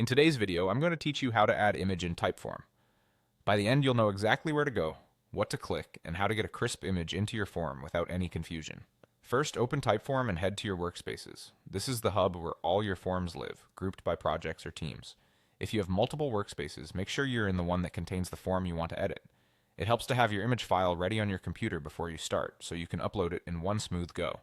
In today's video, I'm going to teach you how to add image in Typeform. By the end, you'll know exactly where to go, what to click, and how to get a crisp image into your form without any confusion. First, open Typeform and head to your workspaces. This is the hub where all your forms live, grouped by projects or teams. If you have multiple workspaces, make sure you're in the one that contains the form you want to edit. It helps to have your image file ready on your computer before you start, so you can upload it in one smooth go.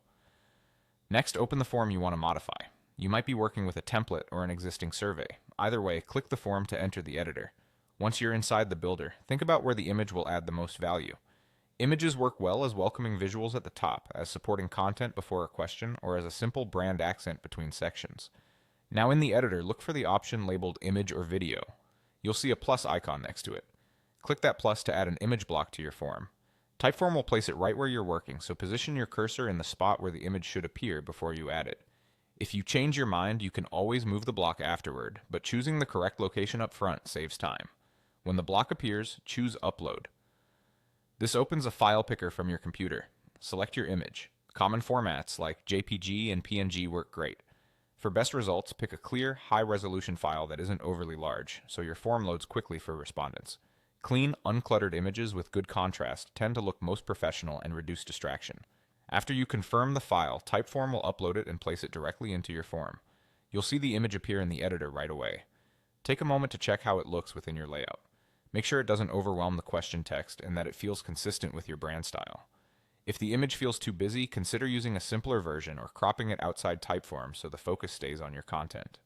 Next, open the form you want to modify. You might be working with a template or an existing survey. Either way, click the form to enter the editor. Once you're inside the builder, think about where the image will add the most value. Images work well as welcoming visuals at the top, as supporting content before a question, or as a simple brand accent between sections. Now in the editor, look for the option labeled Image or Video. You'll see a plus icon next to it. Click that plus to add an image block to your form. Typeform will place it right where you're working, so position your cursor in the spot where the image should appear before you add it. If you change your mind, you can always move the block afterward, but choosing the correct location up front saves time. When the block appears, choose Upload. This opens a file picker from your computer. Select your image. Common formats like JPG and PNG work great. For best results, pick a clear, high-resolution file that isn't overly large, so your form loads quickly for respondents. Clean, uncluttered images with good contrast tend to look most professional and reduce distraction. After you confirm the file, Typeform will upload it and place it directly into your form. You'll see the image appear in the editor right away. Take a moment to check how it looks within your layout. Make sure it doesn't overwhelm the question text and that it feels consistent with your brand style. If the image feels too busy, consider using a simpler version or cropping it outside Typeform so the focus stays on your content.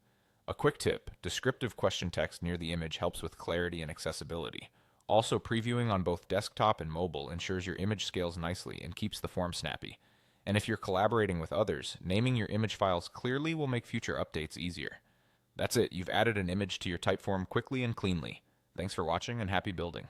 A quick tip: descriptive question text near the image helps with clarity and accessibility. Also, previewing on both desktop and mobile ensures your image scales nicely and keeps the form snappy. And if you're collaborating with others, naming your image files clearly will make future updates easier. That's it, you've added an image to your Typeform quickly and cleanly. Thanks for watching and happy building.